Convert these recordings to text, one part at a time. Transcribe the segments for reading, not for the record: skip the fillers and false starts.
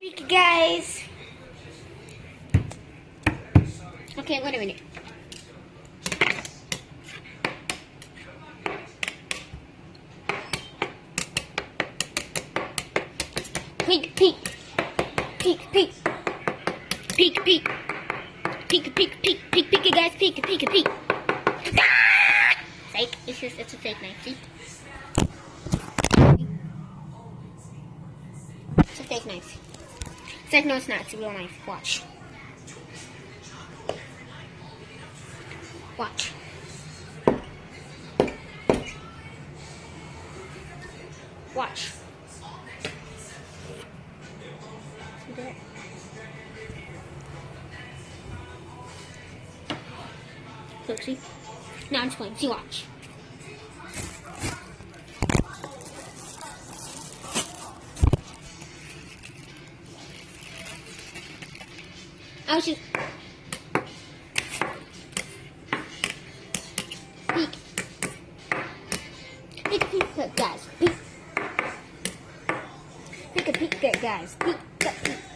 Week, guys. Okay, wait a minute. Peek, peek, peek, peek, peek, peek, peek, peek, peek, peek, peek, guys, peek, peek, peek. Fake. It's a fake knife. See? It's a fake knife. It's like, no, it's not. It's a real knife. Watch. Watch. Watch. See that? Look, see? Now it's playing. See, watch. I was just peek, peek, peek, guys, peek, peek, peek, guys, peek,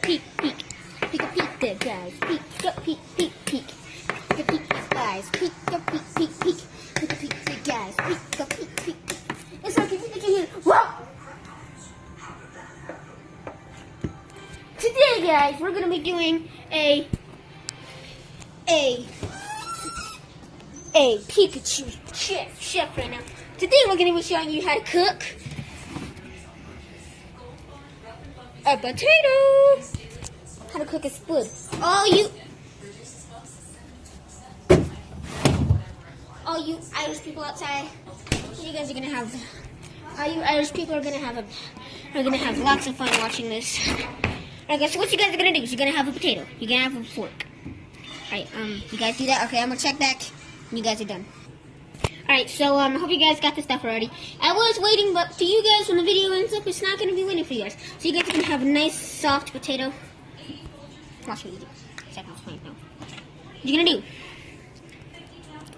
peek, peek, peek, peek, guys, peek, peek, peek, peek, peek, guys, peek, peek, peek, peek, peek, guys, peek, peek, peek. It's like if you hear, whoa! Today, guys, we're gonna be doing a Pikachu chef right now. Today we're gonna be showing you how to cook a potato. How to cook a spud. All you Irish people outside, you guys are gonna have. All you Irish people are gonna have lots of fun watching this. Alright guys, so what you guys are gonna do is you're gonna have a potato. You're gonna have a fork. Alright, you guys do that? Okay, I'm gonna check back. You guys are done. Alright, so I hope you guys got the stuff already. I was waiting, but to you guys when the video ends up, it's not gonna be waiting for you guys. So you guys are gonna have a nice soft potato. Watch what you do. Second point now. What you gonna do?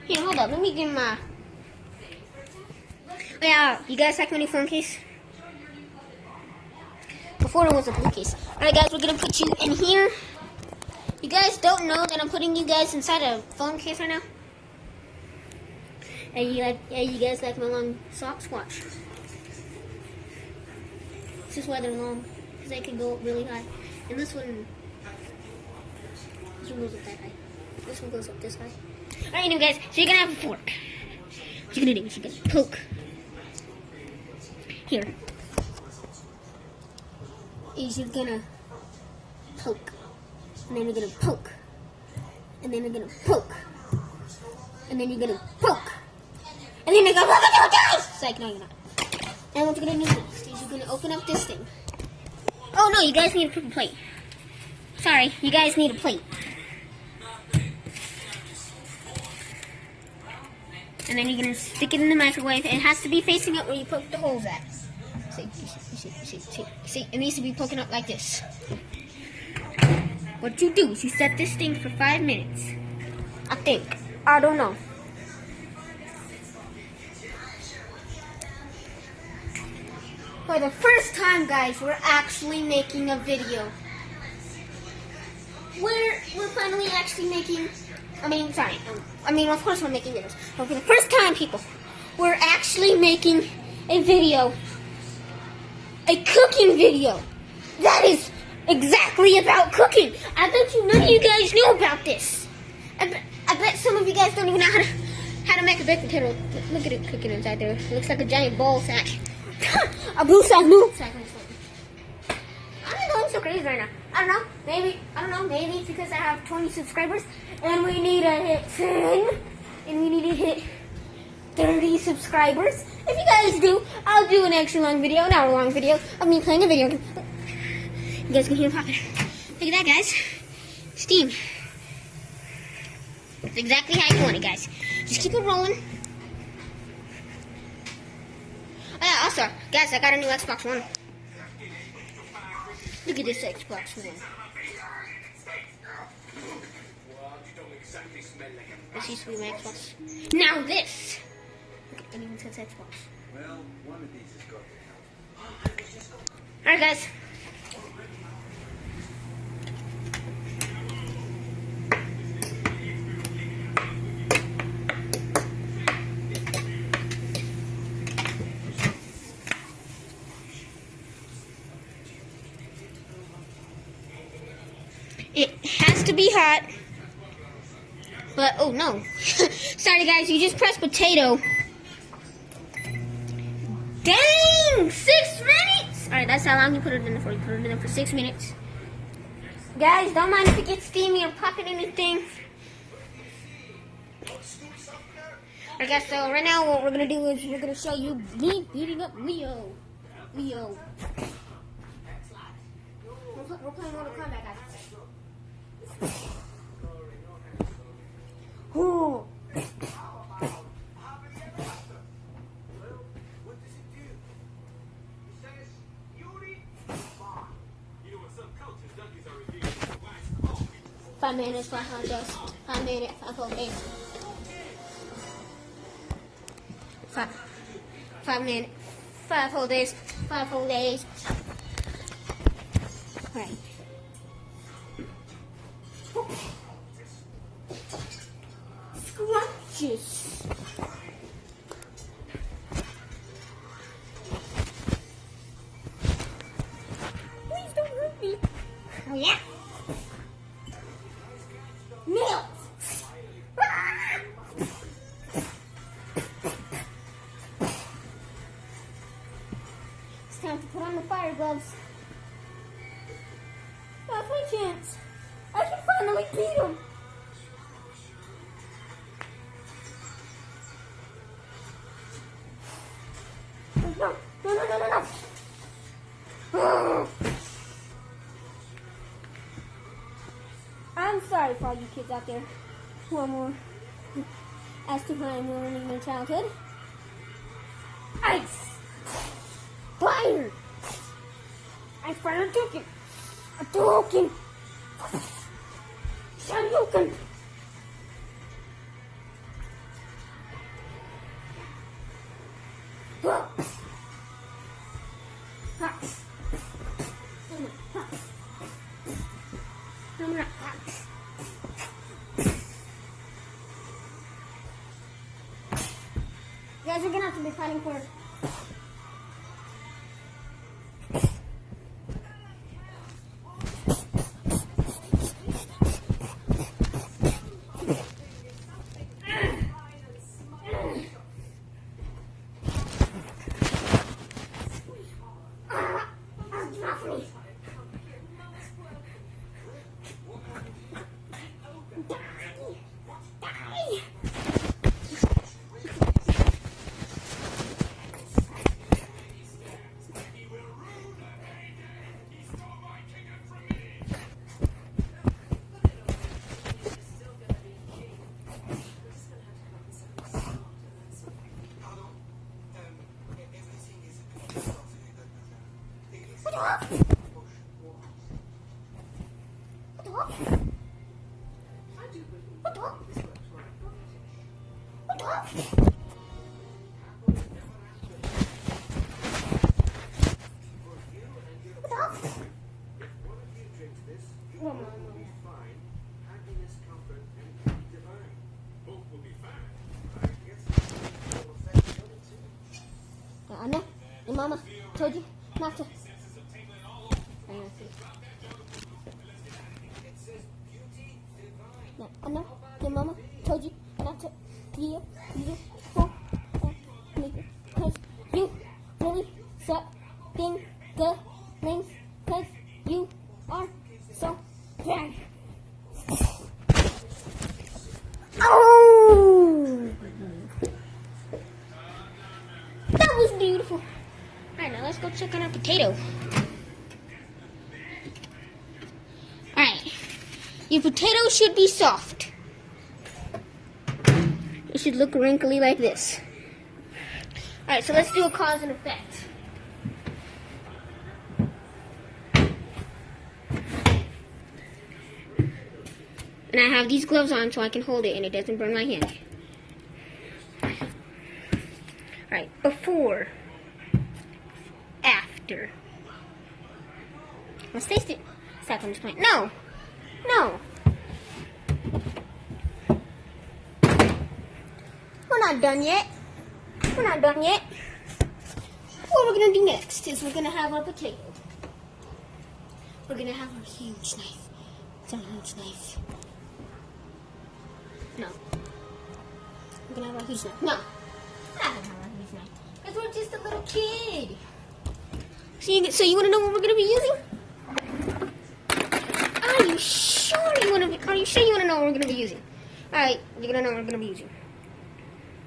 Here, hold up, let me get my. Oh yeah, you guys like my new phone case? Before it was a blue case. Alright guys, we're gonna put you in here. You guys don't know that I'm putting you guys inside a phone case right now? You guys like my long socks? Watch. This is why they're long, because they can go up really high. And this one goes up that high. This one goes up this high. Alright, you know guys, so you're gonna have a fork. What you're gonna do is you're gonna poke. Here. Is you're gonna poke. And then you're gonna poke. And then you're gonna poke. And then you're gonna poke. And then you're gonna poke. It's like, no, you're not. And what you're gonna do next is you're gonna open up this thing. Oh no, you guys need a paper plate. Sorry, you guys need a plate. And then you're gonna stick it in the microwave. It has to be facing up where you poke the holes at. See, it needs to be poking up like this. What you do is you set this thing for 5 minutes. I think. I don't know. For the first time, guys, we're actually making a video. We're finally actually making. Of course we're making videos. But for the first time, people, we're actually making a video. A cooking video. That is exactly about cooking. I bet none of you guys knew about this. I bet some of you guys don't even know how to make a baked potato. Look at it cooking inside there. It looks like a giant ball sack. A blue sack noodle sack. I don't know, I'm so crazy right now. I don't know, maybe it's because I have 20 subscribers and we need to hit 10 and we need to hit 30 subscribers. If you guys do, I'll do an extra long video, an hour long video of me playing a video game. You guys can hear him popping. Look at that, guys. Steam. It's exactly how you want it, guys. Just keep it rolling. Oh yeah, also, guys, I got a new Xbox One. Look at this Xbox One. This used to be my Xbox. Now this! Look, it even says Xbox. Well, one of these has got to help. Alright guys, It has to be hot. But, oh no. Sorry guys, you just pressed potato. Dang! 6 minutes! Alright, that's how long you put it in there for. You put it in there for 6 minutes. Guys, don't mind if it gets steamy or popping anything. Alright guys, so right now what we're going to do is we're going to show you me beating up Leo. We're playing Mortal Kombat, guys. Ooh. Five minutes, 5 days. 5 minutes, 5 whole days. 5 minutes, 5 whole days, 5 whole days. Right. Scratches. Please don't hurt me. Oh yeah. Nails. It's time to put on the fire gloves. That's my chance. I can finally beat him. No. I'm sorry for all you kids out there who are more as to how I'm ruining their childhood. Ice! Fire! I fired Hadouken! Hadouken! Hadouken! Guys, we're gonna have to be fighting for it. Anna, your mama told you not to. No, Anna, your mama told you not to. Because you really suck being good things because you are so bad. Oh! That was beautiful. Alright, now let's go check on our potato. Alright. Your potato should be soft. It should look wrinkly like this. Alright, so let's do a cause and effect. And I have these gloves on so I can hold it and it doesn't burn my hand. Alright, before, after. Let's taste it. Stop on this point. No! No! We're not done yet. We're not done yet. What we're going to do next is we're going to have our potato. We're going to have our huge knife. It's a huge knife. No. I'm gonna have a huge knife. No. I'm not gonna have a huge knife. Because we're just a little kid. So you wanna know what we're gonna be using? Are you sure you wanna know what we're gonna be using? Alright, you're gonna know what we're gonna be using.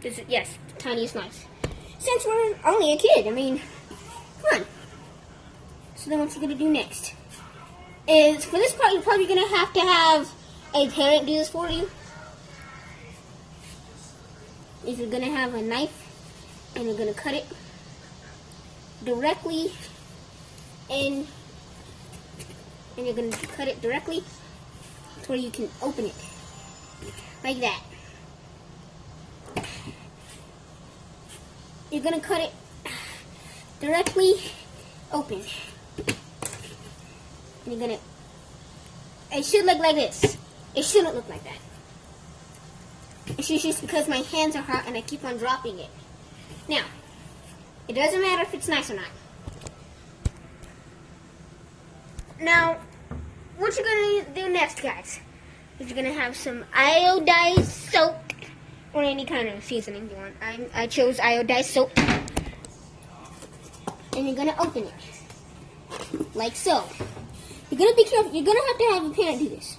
This is, yes, the tiniest knife. Since we're only a kid, I mean, come on. So then what you're gonna do next is, for this part, you're probably gonna have a parent do this for you. Is you're gonna have a knife and you're gonna cut it directly in, and you're gonna cut it directly to where you can open it. Like that. You're gonna cut it directly open. And you're gonna, it should look like this. It shouldn't look like that. It's just because my hands are hot and I keep on dropping it. Now, it doesn't matter if it's nice or not. Now, what you're gonna do next, guys, is you're gonna have some iodized soap or any kind of seasoning you want. I chose iodized soap. And you're gonna open it like so. You're gonna be careful. You're gonna have a parent do this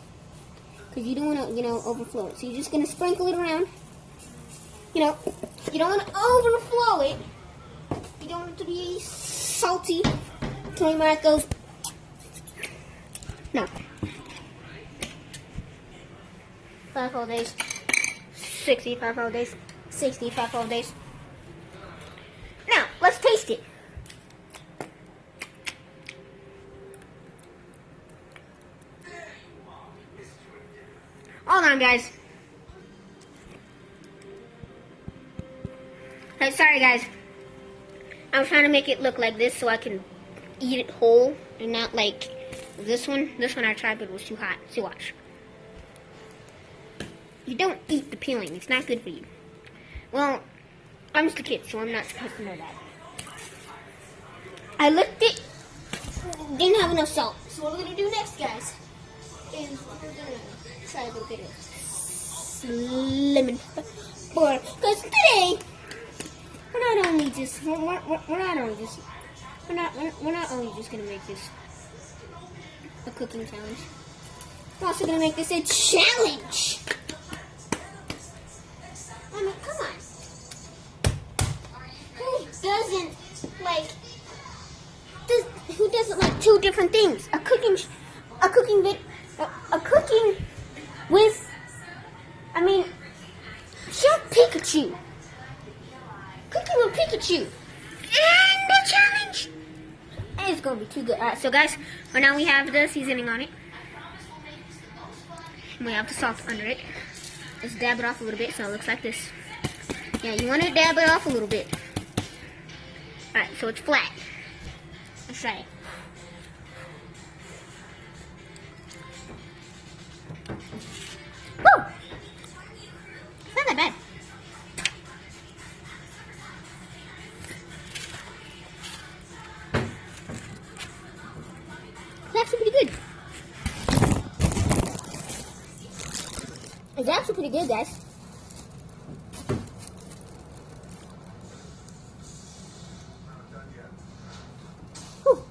because you don't want to, overflow it. So you're just gonna sprinkle it around. You don't want to overflow it. You don't want it to be salty. So your mouth goes. No. 5 whole days. 65 whole days. 65 whole days. Now, let's taste it. Hold on, guys. Hey, sorry, guys. I'm trying to make it look like this so I can eat it whole and not like this one. This one I tried, but it was too hot. So watch. You don't eat the peeling. It's not good for you. Well, I'm just a kid, so I'm not supposed to know that. I licked it. Didn't have enough salt. So what we're going to do next, guys, is we're going to try a little bit of lemon pepper. Because today, we're not only just going to make this a cooking challenge. We're also going to make this a challenge. I mean, come on. Who doesn't like two different things? A cooking with, Chef Pikachu. Cooking with Pikachu. And the challenge. It's going to be too good. Alright, so guys, right now we have the seasoning on it. And we have the salt under it. Let's dab it off a little bit so it looks like this. Yeah, you want to dab it off a little bit. Alright, so it's flat. Let's try it. Woo! It's not that bad. It's actually pretty good. It's actually pretty good, guys. Whew.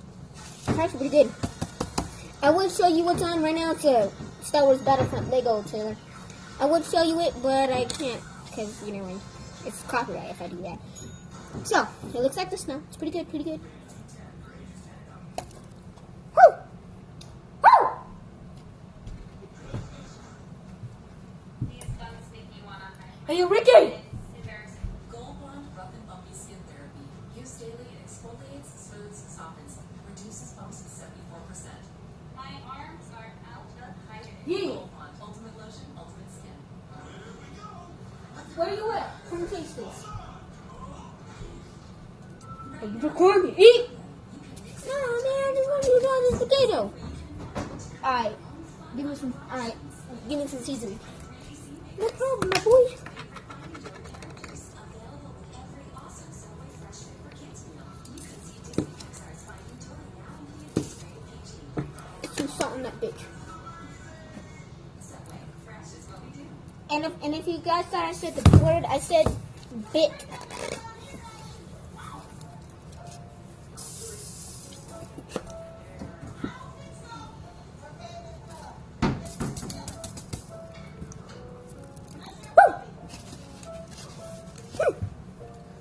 It's actually pretty good. I would show you what's on right now. It's a Star Wars Battlefront Lego trailer. I would show you it, but I can't because, it's copyright if I do that. So, it looks like this now. It's pretty good, pretty good. Woo! Woo! Are you Ricky? Gold Bond Rough and Bumpy Skin Therapy. Used daily, it exfoliates, smooths, softens, reduces bumps to 74%. My arms are out of hiding. You. Gold Bond Ultimate Lotion, Ultimate Skin. Where are you at? Come taste this. Are you recording? Eat! No, man, I just want you to try this potato. Alright. Give me some seasoning. No problem, my boy. Some salt in that bitch. And if you guys thought I said the word, I said bit. Woo!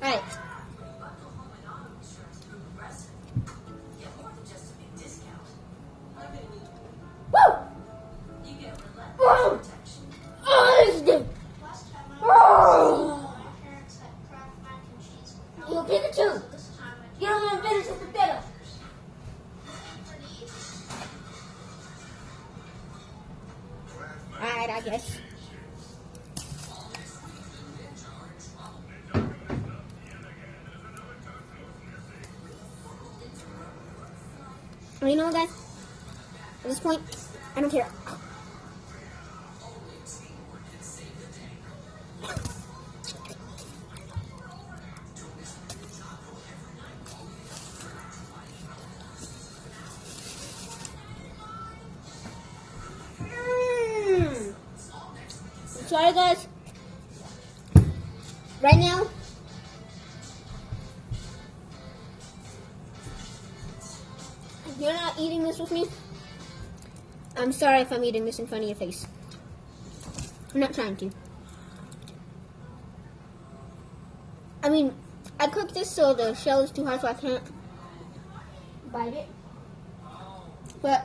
Alright. Woo! Woo! Oh, this is good. Last time Oh! my parents had Kraft mac and cheese. You Pikachu. This time I You don't want to finish this potato. Alright, I guess. You know what, guys? At this point, I don't care. Sorry, guys. Right now, if you're not eating this with me, I'm sorry if I'm eating this in front of your face. I'm not trying to. I mean, I cooked this so the shell is too hard, so I can't bite it. But